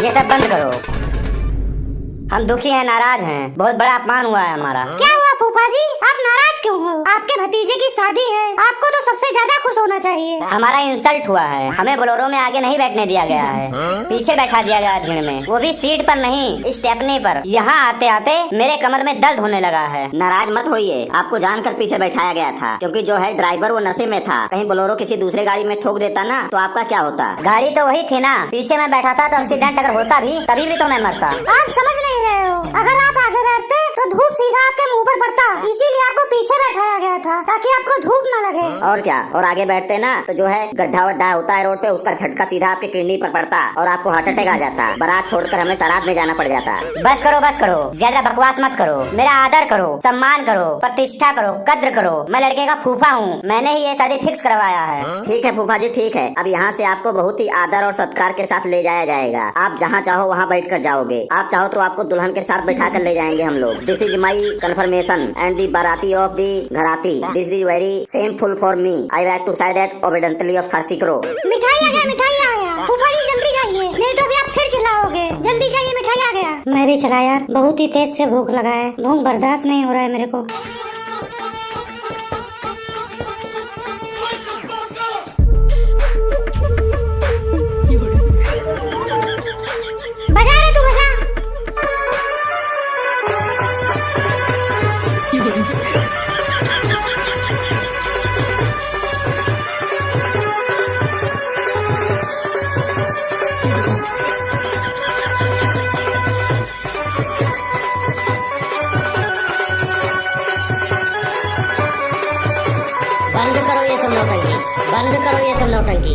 ये सब बंद करो। हम दुखी हैं, नाराज हैं, बहुत बड़ा अपमान हुआ है हमारा। क्या हुआ फूफा जी, आप नाराज क्यों हो? आपके भतीजे की शादी है, आपको तो सबसे ज्यादा खुश होना चाहिए। हमारा इंसल्ट हुआ है, हमें बोलेरो में आगे नहीं बैठने दिया गया है, पीछे बैठा दिया गया भीड़ में, वो भी सीट पर नहीं, स्टेपनी पर। यहाँ आते आते मेरे कमर में दर्द होने लगा है। नाराज मत होइए, आपको जानकर पीछे बैठाया गया था, क्योंकि जो है ड्राइवर वो नशे में था। कहीं बोलेरो किसी दूसरे गाड़ी में ठोक देता ना तो आपका क्या होता? गाड़ी तो वही थी ना, पीछे मैं बैठा था तो एक्सीडेंट अगर होता भी तभी भी तो मैं मरता। आप समझ नहीं रहे हो, अगर आप आगे बैठते तो धूप सीधा आपके मुंह पर पड़ता, इसीलिए आपको पीछे बैठाया गया था ताकि आपको धूप न लगे। और क्या, और आगे बैठते ना तो जो है गड्ढा वड्ढा होता है रोड पे, उसका झटका सीधा आपके किडनी पर पड़ता और आपको हार्ट अटैक आ जाता। बारात छोड़कर हमें सराद में जाना पड़ जाता। बस करो, ज्यादा बकवास मत करो, मेरा आदर करो, सम्मान करो, प्रतिष्ठा करो, कद्र करो। मैं लड़के का फूफा हूँ, मैंने ही ये शादी फिक्स करवाया है। ठीक है फूफा जी, ठीक है। अब यहाँ से आपको बहुत ही आदर और सत्कार के साथ ले जाया जाएगा। आप जहाँ चाहो वहाँ बैठ कर जाओगे। आप चाहो तो आपको दुल्हन के साथ बैठा कर ले जाएंगे हम लोग। This is my confirmation and the baraati of the gharati. This is very shameful for me. I wake to say that obediently of thirsty करो। मिठाई आ गया। फूफा जी जल्दी जाइए, नहीं तो अभी आप फिर चिल्लाओगे। जल्दी जाइए, मिठाई आ गया। मैं भी चला यार, बहुत ही तेज से भूख लगा है, भूख बर्दाश्त नहीं हो रहा है मेरे को। बजा रे तू, बजा। बंद करो ये सब नौटंकी।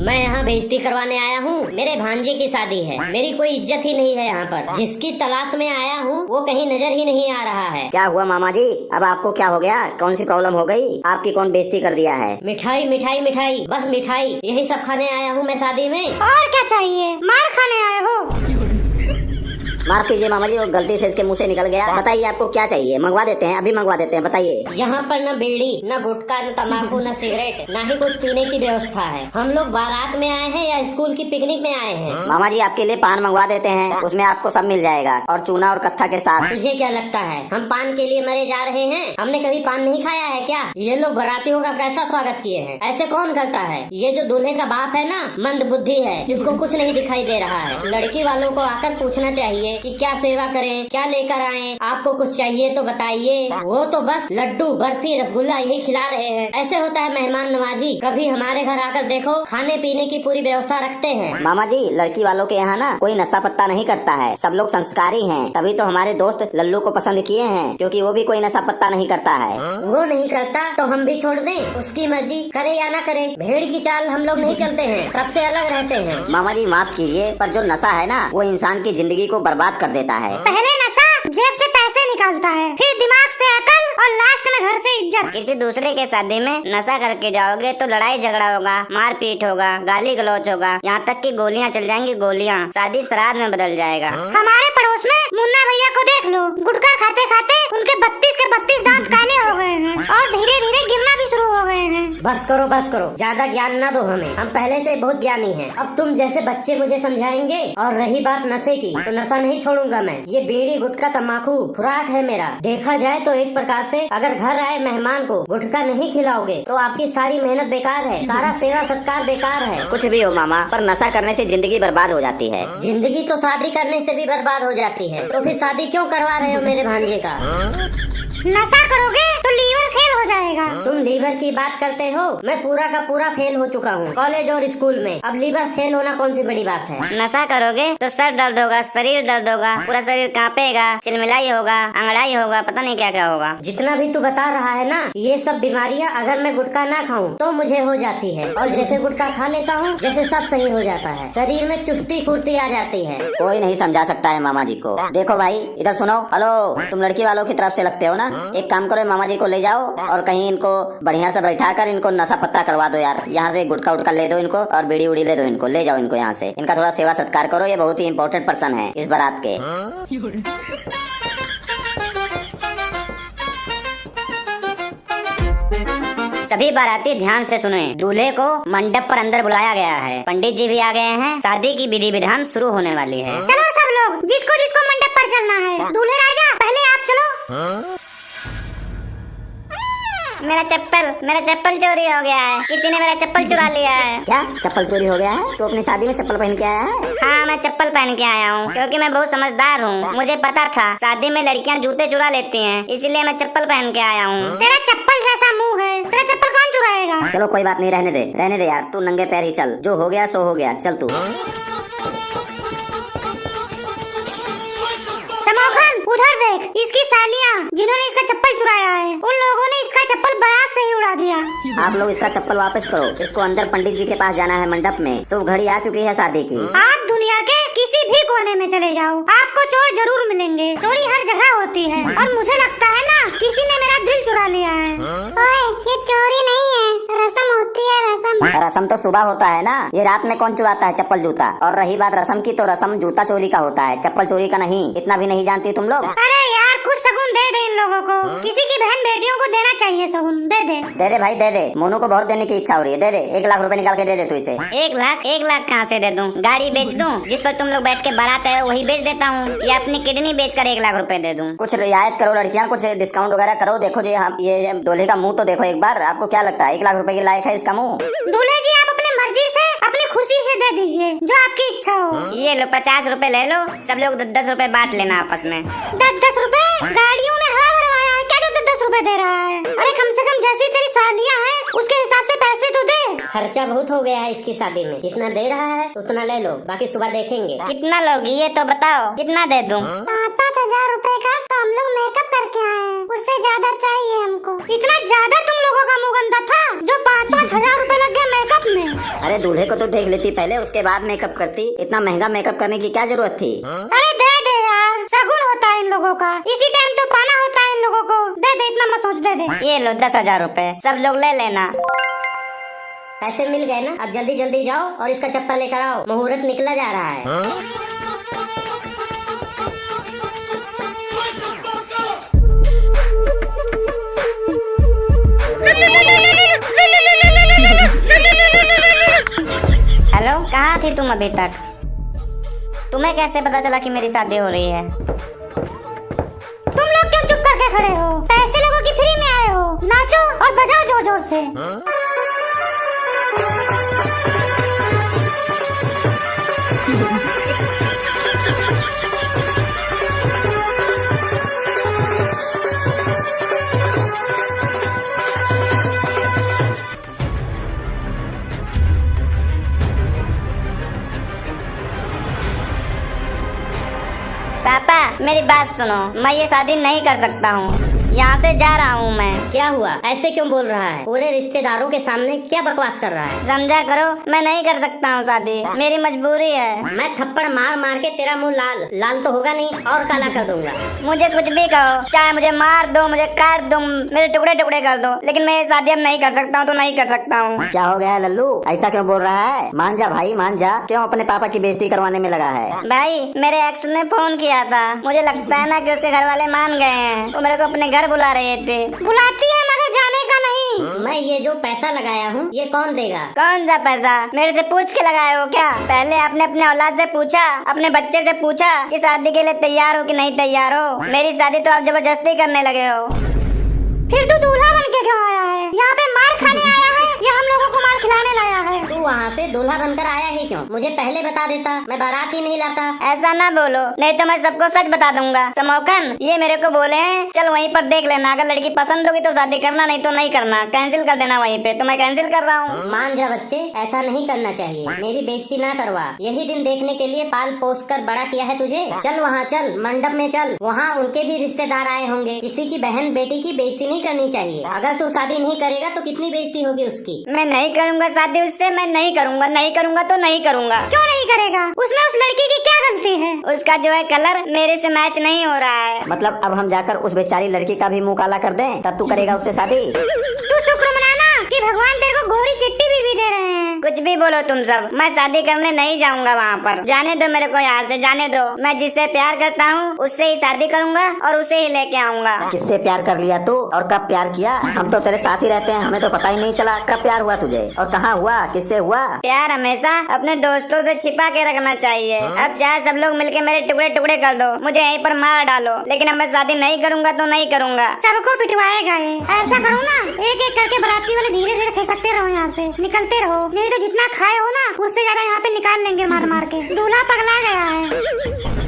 मैं यहाँ बेइज्जती करवाने आया हूँ, मेरे भांजे की शादी है, मेरी कोई इज्जत ही नहीं है यहाँ पर। जिसकी तलाश में आया हूँ वो कहीं नजर ही नहीं आ रहा है। क्या हुआ मामा जी, अब आपको क्या हो गया? कौन सी प्रॉब्लम हो गई? आपकी कौन बेइज्जती कर दिया है? मिठाई मिठाई मिठाई, बस मिठाई, यही सब खाने आया हूँ मैं शादी में। और क्या चाहिए? मार खाने आए हो? माफ कीजिए मामा जी, वो गलती से इसके मुंह से निकल गया। बताइए आपको क्या चाहिए, मंगवा देते हैं, अभी मंगवा देते हैं, बताइए। यहाँ पर न बीड़ी, न गुटखा, न तम्बाकू, न सिगरेट, न ही कुछ पीने की व्यवस्था है। हम लोग बारात में आए हैं या स्कूल की पिकनिक में आए हैं? मामा जी आपके लिए पान मंगवा देते हैं, उसमें आपको सब मिल जाएगा, और चूना और कत्था के साथ। तुझे क्या लगता है हम पान के लिए मरे जा रहे हैं? हमने कभी पान नहीं खाया है क्या? ये लोग बारातियों का कैसा स्वागत किए हैं, ऐसे कौन करता है? ये जो दूल्हे का बाप है ना, मंद बुद्धि है, इसको कुछ नहीं दिखाई दे रहा है। लड़की वालों को आकर पूछना चाहिए कि क्या सेवा करें, क्या लेकर आएं, आपको कुछ चाहिए तो बताइए। वो तो बस लड्डू, बर्फी, रसगुल्ला यही खिला रहे हैं। ऐसे होता है मेहमान नवाजी? कभी हमारे घर आकर देखो, खाने पीने की पूरी व्यवस्था रखते हैं। मामा जी लड़की वालों के यहाँ ना कोई नशा पत्ता नहीं करता है, सब लोग संस्कारी हैं। तभी तो हमारे दोस्त लल्लू को पसंद किए हैं, क्योंकि वो भी कोई नशा पत्ता नहीं करता है। वो नहीं करता तो हम भी छोड़ दें? उसकी मर्जी, करे या ना करे। भेड़ की चाल हम लोग नहीं चलते हैं, सबसे अलग रहते हैं। मामा जी माफ कीजिए, पर जो नशा है ना वो इंसान की जिंदगी को बर्बाद कर देता है। पहले नशा जेब से पैसे निकालता है, फिर दिमाग से अकल और लास्ट में घर से इज्जत। किसी दूसरे के शादी में नशा करके जाओगे तो लड़ाई झगड़ा होगा, मारपीट होगा, गाली गलौच होगा, यहाँ तक कि गोलियाँ चल जाएंगी, गोलियाँ। शादी श्राद्ध में बदल जाएगा। हमारे पड़ोस में मुन्ना भैया को देख लो, गुटखा खाते खाते उनके 32 के 32 दांत काले हो गए हैं और धीरे धीरे गिरना भी शुरू हो गए हैं। बस करो, ज्यादा ज्ञान ना दो हमें, हम पहले से बहुत ज्ञानी हैं। अब तुम जैसे बच्चे मुझे समझाएंगे। और रही बात नशे की, तो नशा नहीं छोड़ूंगा मैं। ये बीड़ी, गुटखा, तम्बाकू खुराक है मेरा। देखा जाए तो एक प्रकार से अगर घर आए मेहमान को गुटखा नहीं खिलाओगे तो आपकी सारी मेहनत बेकार है, सारा सेवा सत्कार बेकार है। कुछ भी हो मामा, पर नशा करने से जिंदगी बर्बाद हो जाती है। जिंदगी तो शादी करने से भी बर्बाद हो जाती है, तो फिर शादी क्यों करवा रहे हो मेरे भांजे का? नशा करोगे तो लीवर फेल हो जाएगा। तुम लीवर की बात करते हो? मैं पूरा का पूरा फेल हो चुका हूँ कॉलेज और स्कूल में। अब लीवर फेल होना कौन सी बड़ी बात है? नशा करोगे तो सर दर्द होगा, शरीर दर्द होगा, पूरा शरीर कांपेगा, चिलमिलाई होगा, अंगड़ाई होगा, पता नहीं क्या क्या होगा। जितना भी तू बता रहा है ना, ये सब बीमारियाँ अगर मैं गुटखा ना खाऊं तो मुझे हो जाती है, और जैसे गुटखा खा लेता हूँ जैसे सब सही हो जाता है, शरीर में चुस्ती फुर्ती आ जाती है। कोई नहीं समझा सकता है मामा जी को। देखो भाई इधर सुनो, हेलो, तुम लड़की वालों की तरफ से लगते हो ना, एक काम करो, मामा जी को ले जाओ और कहीं इनको बढ़िया से बैठा कर इनको नशा पत्ता करवा दो यार। यहाँ से गुटखा उटका ले दो इनको और बीड़ी उड़ी ले दो इनको, ले जाओ इनको यहाँ से। इनका थोड़ा सेवा सत्कार करो, ये बहुत ही इम्पोर्टेंट पर्सन है इस बारात के। सभी बाराती ध्यान से सुने। दूल्हे को मंडप पर अंदर बुलाया गया है। पंडित जी भी आ गए हैं। शादी की विधि विधान शुरू होने वाली है। चलो सब लोग, जिसको जिसको मंडप पर चलना है। दूल्हे राजा पहले आप चलो। मेरा चप्पल चोरी हो गया है। किसी ने मेरा चप्पल चुरा लिया है। क्या चप्पल चोरी हो गया है? तो अपनी शादी में चप्पल पहन के आया है? हाँ, मैं चप्पल पहन के आया हूँ क्योंकि मैं बहुत समझदार हूँ। मुझे पता था शादी में लड़कियाँ जूते चुरा लेती हैं, इसलिए मैं चप्पल पहन के आया हूँ। तेरा चप्पल जैसा मुंह है, तेरा चप्पल कौन चुराएगा? चलो कोई बात नहीं, रहने दे यार। तू नंगे पैर ही चल, जो हो गया सो हो गया। चल तू। समोखन उधर देख, इसकी सालियाँ जिन्होंने इसका चप्पल चुराया है, उन लोगों ने इसका चप्पल बारात से ही उड़ा दिया। आप लोग इसका चप्पल वापस करो। इसको अंदर पंडित जी के पास जाना है मंडप में। शुभ घड़ी आ चुकी है शादी की। आप दुनिया के किसी भी कोने में चले जाओ, आपको चोर जरूर मिलेंगे। चोरी हर जगह होती है और मुझे लगता है ना किसी ने मेरा दिल चुरा लिया है। ओए, ये चोरी नहीं है, रस्म होती है, रस्म। रस्म तो सुबह होता है ना। ये रात में कौन चुराता है चप्पल जूता? और रही बात रस्म की, तो रस्म जूता चोरी का होता है, चप्पल चोरी का नहीं। इतना भी नहीं जानती तुम लोग? अरे यार, कुछ शगुन दे दे इन लोगों को। किसी की बहन बेटियों को देना चाहिए शगुन। दे दे भाई दे दे। मोनू को बहुत देने की इच्छा हो रही है। दे दे, 1 लाख रुपए निकाल के दे दे तू इसे। 1 लाख कहाँ से दे दूं? गाड़ी बेच दूं जिस पर तुम लोग बैठ के बारात आए हो, वही बेच देता हूँ, या अपनी किडनी बेचकर 1 लाख रुपए दे दूं? कुछ रियायत करो लड़कियाँ, कुछ डिस्काउंट वगैरह करो। देखो जी, ये दूल्हे का मुंह तो देखो एक बार। आपको क्या लगता है 1 लाख रुपए के लायक है इसका मुंह? दूल्हे जी, आप अपनी मर्जी से, अपनी खुशी से दे दीजिए, जो आपकी इच्छा हो। ये लो 50 रुपए ले लो। सब लोग 10 रुपए बांट लेना आपस में। 10 रुपए? गाड़ियों में हवा भरवाया है क्या जो 10 रुपए दे रहा है? अरे कम से कम जैसी तेरी सालियाँ हैं उसके हिसाब से पैसे तो दे। खर्चा बहुत हो गया है इसकी शादी में। जितना दे रहा है उतना ले लो, बाकी सुबह देखेंगे। कितना लोगी ये तो बताओ, कितना दे दूं? 5-5 हजार रुपए का तो हम लोग मेकअप करके आए हैं, उससे ज्यादा चाहिए हमको। इतना ज्यादा तुम लोगों का मुंह गंदा था जो 5-5 हजार रुपए लग गए मेकअप में। अरे दूल्हे को तो देख लेती पहले, उसके बाद मेकअप करती। इतना महंगा मेकअप करने की क्या जरूरत थी? अरे दे दे यार, शगुन होता है इन लोगों का, इसी टाइम तो पाना होता है इन लोगों को। दे दे, इतना मत सोच, दे दे। ये लो 10,000 रुपए, सब लोग ले लेना। पैसे मिल गए ना? अब जल्दी जल्दी जाओ और इसका चप्पल लेकर आओ, मुहूर्त निकला जा रहा है। हेलो, कहाँ थी तुम अभी तक? तुम्हें कैसे पता चला कि मेरी शादी हो रही है? तुम लोग क्यों चुप करके खड़े हो? पैसे लोगों की फ्री में आए हो, नाचो और बजाओ जोर जोर से। पापा, मेरी बात सुनो, मैं ये शादी नहीं कर सकता हूँ। यहाँ से जा रहा हूँ मैं। क्या हुआ? ऐसे क्यों बोल रहा है? पूरे रिश्तेदारों के सामने क्या बकवास कर रहा है? समझा करो, मैं नहीं कर सकता हूँ शादी, मेरी मजबूरी है। मैं थप्पड़ मार मार के तेरा मुंह लाल तो होगा नहीं, और काला कर दूंगा। मुझे कुछ भी कहो, चाहे मुझे मार दो, मुझे काट दो, मेरे टुकड़े टुकड़े कर दो, लेकिन मैं ये शादी अब नहीं कर सकता हूँ तो नहीं कर सकता हूँ। क्या हो गया है लल्लू? ऐसा क्यों बोल रहा है? मान जा भाई, मान जा। क्यों अपने पापा की बेइज्जती करवाने में लगा है? भाई, मेरे एक्स ने फोन किया था। मुझे लगता है ना कि उसके घर वाले मान गए हैं। वो मेरे को अपने घर बुला रहे थे। बुलाती है मगर जाने का नहीं। मैं ये जो पैसा लगाया हूँ ये कौन देगा? कौन सा पैसा? मेरे से पूछ के लगाए हो क्या? पहले आपने अपने औलाद से पूछा, अपने बच्चे से पूछा कि शादी के लिए तैयार हो कि नहीं तैयार हो? मेरी शादी तो आप जबरदस्ती करने लगे हो। फिर तू दूल्हा बन के क्यों आया है? यहाँ पे मार खाने आया है या हम लोगों को मार खिलाने लाया है? तू वहाँ से दूल्हा बनकर आया ही क्यों? मुझे पहले बता देता, मैं बारात ही नहीं लाता। ऐसा ना बोलो, नहीं तो मैं सबको सच बता दूंगा। समोखन, ये मेरे को बोले हैं चल वहीं पर देख लेना, अगर लड़की पसंद होगी तो शादी करना, नहीं तो नहीं करना, कैंसिल कर देना वहीं पे। तो मैं कैंसिल कर रहा हूँ। मान जा बच्चे, ऐसा नहीं करना चाहिए। मेरी बेइज्जती ना करवा। यही दिन देखने के लिए पाल पोस कर बड़ा किया है तुझे। चल वहाँ चल, मंडप में चल, वहाँ उनके भी रिश्तेदार आए होंगे। किसी की बहन बेटी की बेइज्जती नहीं करनी चाहिए। अगर तू शादी नहीं करेगा तो कितनी बेइज्जती होगी उसकी। मैं नहीं करूँगा शादी उससे, मैं नहीं करूँगा, नहीं करूँगा तो नहीं करूँगा। क्यों नहीं करेगा? उसमें उस लड़की की क्या गलती है? उसका जो है कलर मेरे से मैच नहीं हो रहा है। मतलब अब हम जाकर उस बेचारी लड़की का भी मुंह काला कर दें, तब तू करेगा उससे शादी? तू शुक्र मनाना कि भगवान तेरे को गोरी चिट्ठी भी दे रहे हैं। कुछ भी बोलो तुम सब, मैं शादी करने नहीं जाऊंगा वहाँ पर। जाने दो मेरे को यहाँ से, जाने दो। मैं जिससे प्यार करता हूँ उससे ही शादी करूंगा और उसे ही लेके आऊंगा। किससे प्यार कर लिया तू और कब प्यार किया? हम तो तेरे साथ ही रहते हैं, हमें तो पता ही नहीं चला कब प्यार हुआ तुझे और कहाँ हुआ, किससे हुआ? प्यार हमेशा अपने दोस्तों से छिपा के रखना चाहिए। अब चाहे सब लोग मिलके मेरे टुकड़े टुकड़े कर दो, मुझे यहीं पर मार डालो, लेकिन अब मैं शादी नहीं करूंगा तो नहीं करूंगा। सबको पिटवाएगा ये। ऐसा करो ना, एक एक करके बाराती वाले धीरे धीरे खिसकते रहो, यहाँ से निकलते रहो, नहीं तो जितना खाए हो ना उससे ज्यादा यहाँ पे निकाल लेंगे मार मार के। दूल्हा पगला गया है।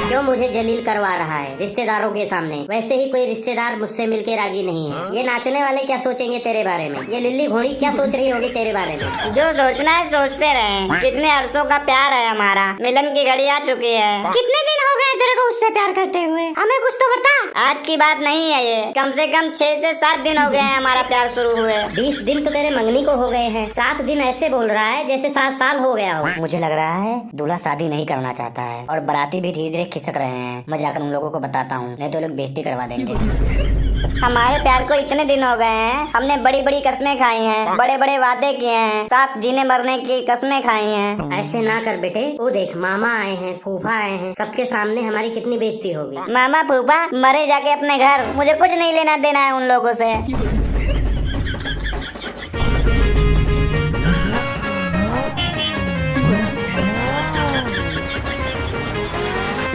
क्यों मुझे जलील करवा रहा है रिश्तेदारों के सामने? वैसे ही कोई रिश्तेदार मुझसे मिलके राजी नहीं है। ये नाचने वाले क्या सोचेंगे तेरे बारे में? ये लिल्ली घोड़ी क्या सोच रही होगी तेरे बारे में? जो सोचना है सोचते रहे। कितने अरसों का प्यार है हमारा, मिलन की घड़ी आ चुकी है। कितने दिन हो गए तेरे को उससे प्यार करते हुए? हमें कुछ तो बता। आज की बात नहीं है ये, कम से कम 6 से 7 दिन हो गए हैं हमारा प्यार शुरू हुए। 20 दिन तो तेरे मंगनी को हो गए हैं, 7 दिन ऐसे बोल रहा है जैसे 7 साल हो गया हो। मुझे लग रहा है दूल्हा शादी नहीं करना चाहता है और बाराती भी धीरे धीरे खिसक रहे हैं। मैं जाकर उन लोगों को बताता हूँ, नहीं तो लोग बेइज्जती करवा देंगे। हमारे प्यार को इतने दिन हो गए हैं, हमने बड़ी बड़ी कस्में खाई हैं, बड़े बड़े वादे किए हैं, साथ जीने मरने की कस्में खाई हैं। ऐसे ना कर बेटे, वो देख मामा आए हैं, फूफा आए हैं, सबके सामने हमारी कितनी बेइज्जती होगी। मामा फूफा मरे जाके अपने घर, मुझे कुछ नहीं लेना देना है उन लोगों से।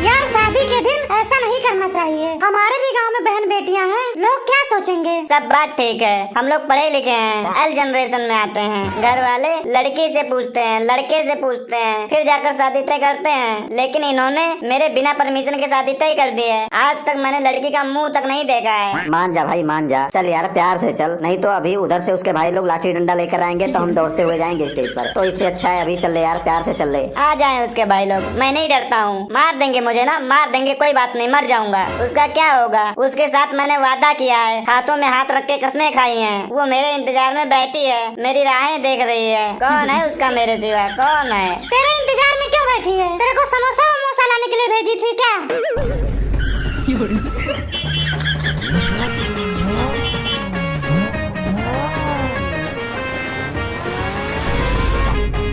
यार शादी के दिन ऐसा नहीं करना चाहिए। हमारे भी गांव में बहन बेटियां हैं, लोग क्या सोचेंगे? सब बात ठीक है, हम लोग पढ़े लिखे हैं, एल जनरेशन में आते हैं। घर वाले लड़की से पूछते हैं, लड़के से पूछते हैं, फिर जाकर शादी तय करते हैं। लेकिन इन्होंने मेरे बिना परमिशन के शादी तय कर दी है। आज तक मैंने लड़की का मुंह तक नहीं देखा है। मान जा भाई मान जा, चल यार प्यार से चल, नहीं तो अभी उधर से उसके भाई लोग लाठी डंडा लेकर आएंगे तो हम दौड़ते हुए जाएंगे स्टेज पर। तो इससे अच्छा है अभी चल ले यार, प्यार से चल ले। आ जाए उसके भाई लोग, मैं नहीं डरता हूँ। मार देंगे मुझे ना, मार देंगे, कोई बात नहीं, मर जाऊंगा। उसका क्या होगा? उसके साथ मैंने वादा किया है, हाथों में हाथ रख के कस्में खाई हैं। वो मेरे इंतजार में बैठी है, मेरी राहें देख रही है। कौन है उसका मेरे सिवा, कौन है? तेरे इंतजार में क्यों बैठी है? तेरे को समोसा वमोसा लाने के लिए भेजी थी क्या?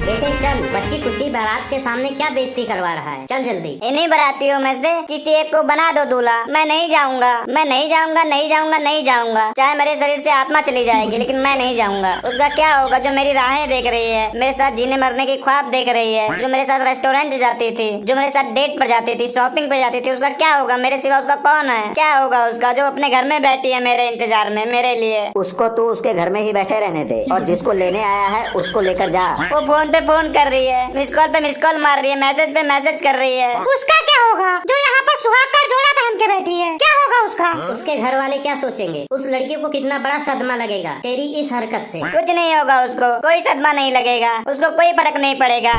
बेटे चल, बच्ची कुची बारात के सामने क्या बेइज्जती करवा रहा है? चल जल्दी। इन्हीं बारातियों में से किसी एक को बना दो दूल्हा। मैं नहीं जाऊंगा, मैं नहीं जाऊंगा, नहीं जाऊंगा, नहीं जाऊंगा। चाहे मेरे शरीर से आत्मा चली जाएगी, लेकिन मैं नहीं जाऊंगा। उसका क्या होगा जो मेरी राहें देख रही है, मेरे साथ जीने मरने की ख्वाब देख रही है, जो मेरे साथ रेस्टोरेंट जाती थी, जो मेरे साथ डेट पर जाती थी, शॉपिंग पे जाती थी? उसका क्या होगा? मेरे सिवा उसका कौन है? क्या होगा उसका जो अपने घर में बैठी है मेरे इंतजार में, मेरे लिए? उसको तू उसके घर में ही बैठे रहने दे और जिसको लेने आया है उसको लेकर जा। वो फोन पे फोन कर रही है, मिस कॉल पे मिस कॉल मार रही है, मैसेज पे मैसेज कर रही है। उसका क्या होगा जो यहाँ पर सुहाग का जोड़ा पहन के बैठी है? क्या होगा उसका? उसके घर वाले क्या सोचेंगे? उस लड़की को कितना बड़ा सदमा लगेगा तेरी इस हरकत से। कुछ नहीं होगा उसको, कोई सदमा नहीं लगेगा, उसको कोई फर्क नहीं पड़ेगा।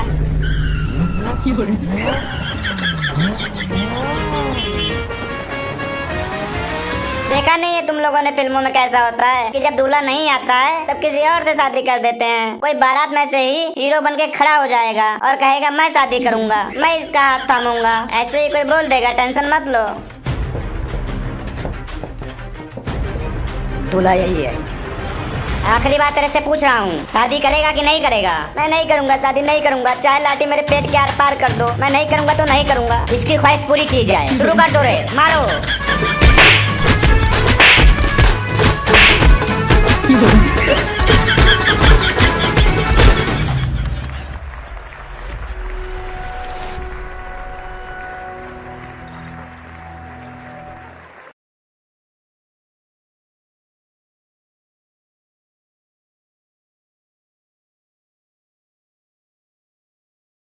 देखा नहीं है तुम लोगों ने फिल्मों में कैसा होता है कि जब दूल्हा नहीं आता है तब किसी और से शादी कर देते हैं। कोई बारात में से ही हीरो बन के खड़ा हो जाएगा और कहेगा मैं शादी करूंगा, मैं इसका हाथ थामूंगा। ऐसे ही कोई बोल देगा, टेंशन मत लो। दूल्हा यही है। आखिरी बात तेरे से पूछ रहा हूँ, शादी करेगा कि नहीं करेगा? मैं नहीं करूंगा, शादी नहीं करूंगा, चाहे लाठी मेरे पेट के आर पार कर दो, मैं नहीं करूंगा तो नहीं करूंगा। इसकी ख्वाहिश पूरी की जाए। शुरू कर दो रे, मारो।